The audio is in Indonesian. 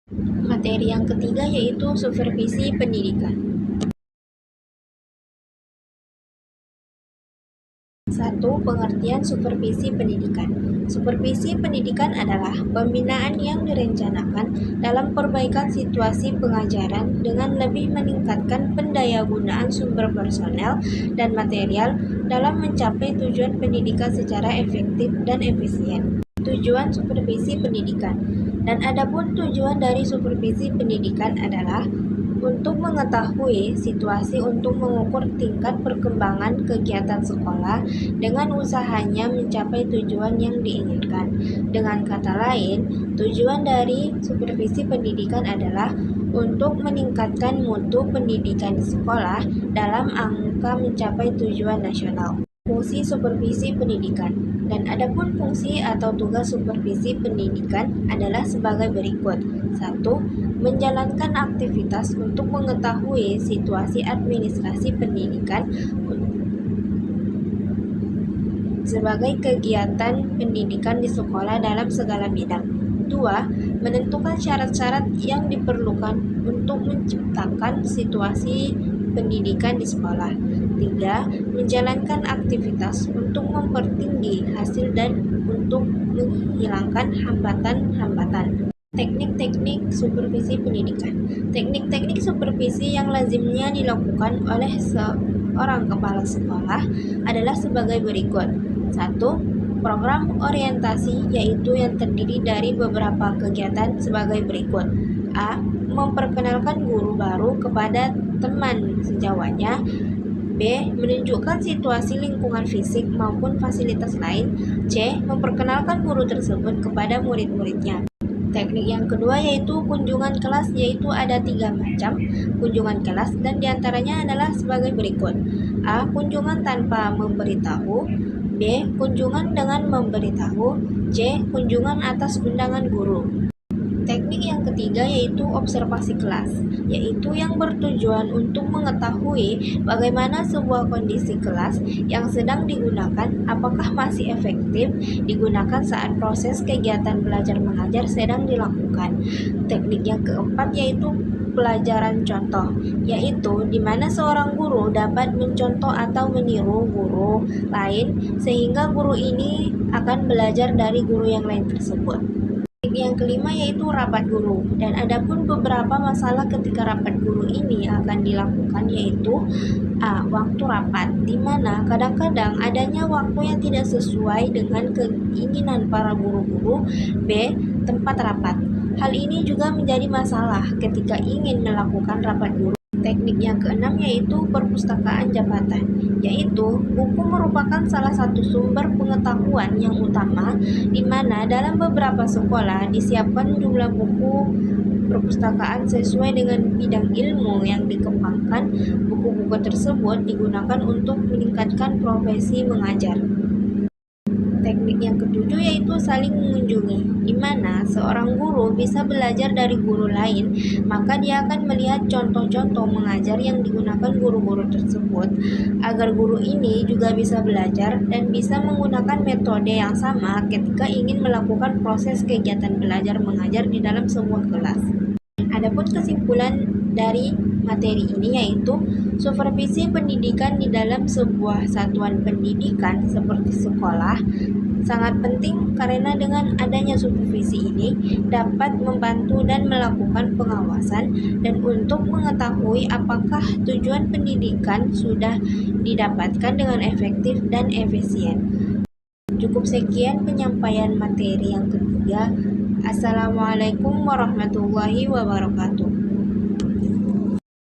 Materi yang ketiga yaitu supervisi pendidikan. 1. Pengertian supervisi pendidikan. Supervisi pendidikan adalah pembinaan yang direncanakan dalam perbaikan situasi pengajaran dengan lebih meningkatkan pendayagunaan sumber personel dan material dalam mencapai tujuan pendidikan secara efektif dan efisien. Tujuan supervisi pendidikan. Dan adapun tujuan dari supervisi pendidikan adalah untuk mengetahui situasi untuk mengukur tingkat perkembangan kegiatan sekolah dengan usahanya mencapai tujuan yang diinginkan. Dengan kata lain, tujuan dari supervisi pendidikan adalah untuk meningkatkan mutu pendidikan di sekolah dalam angka mencapai tujuan nasional. Fungsi supervisi pendidikan. Dan adapun fungsi atau tugas supervisi pendidikan adalah sebagai berikut. 1. Menjalankan aktivitas untuk mengetahui situasi administrasi pendidikan sebagai kegiatan pendidikan di sekolah dalam segala bidang. 2. Menentukan syarat-syarat yang diperlukan untuk menciptakan situasi pendidikan di sekolah. 3. Menjalankan aktivitas untuk mempertinggi hasil dan untuk menghilangkan hambatan-hambatan. Teknik-teknik supervisi pendidikan. Teknik-teknik supervisi yang lazimnya dilakukan oleh seorang kepala sekolah adalah sebagai berikut. 1. Program orientasi, yaitu yang terdiri dari beberapa kegiatan sebagai berikut. A. Memperkenalkan guru baru kepada teman sejawatnya. B. Menunjukkan situasi lingkungan fisik maupun fasilitas lain. C. Memperkenalkan guru tersebut kepada murid-muridnya. Teknik yang kedua yaitu kunjungan kelas, yaitu ada 3 macam kunjungan kelas dan diantaranya adalah sebagai berikut. A. Kunjungan tanpa memberitahu. B. Kunjungan dengan memberitahu. C. Kunjungan atas undangan guru. Teknik yang ketiga yaitu observasi kelas, yaitu yang bertujuan untuk mengetahui bagaimana sebuah kondisi kelas yang sedang digunakan apakah masih efektif digunakan saat proses kegiatan belajar mengajar sedang dilakukan. Teknik yang keempat yaitu pelajaran contoh, yaitu di mana seorang guru dapat mencontoh atau meniru guru lain sehingga guru ini akan belajar dari guru yang lain tersebut. Yang kelima yaitu rapat guru, dan adapun beberapa masalah ketika rapat guru ini akan dilakukan yaitu A. Waktu rapat, di mana kadang-kadang adanya waktu yang tidak sesuai dengan keinginan para guru-guru. B. Tempat rapat. Hal ini juga menjadi masalah ketika ingin melakukan rapat guru. Teknik yang keenam yaitu perpustakaan jabatan, yaitu buku merupakan salah satu sumber pengetahuan yang utama di mana dalam beberapa sekolah disiapkan jumlah buku perpustakaan sesuai dengan bidang ilmu yang dikembangkan. Buku-buku tersebut digunakan untuk meningkatkan profesi mengajar. Teknik yang ketujuh yaitu saling mengunjungi, di mana seorang guru bisa belajar dari guru lain, maka dia akan melihat contoh-contoh mengajar yang digunakan guru-guru tersebut, agar guru ini juga bisa belajar dan bisa menggunakan metode yang sama ketika ingin melakukan proses kegiatan belajar mengajar di dalam sebuah kelas. Adapun kesimpulan dari materi ini yaitu supervisi pendidikan di dalam sebuah satuan pendidikan seperti sekolah sangat penting karena dengan adanya supervisi ini dapat membantu dan melakukan pengawasan dan untuk mengetahui apakah tujuan pendidikan sudah didapatkan dengan efektif dan efisien. Cukup sekian penyampaian materi yang ketiga. Assalamualaikum warahmatullahi wabarakatuh.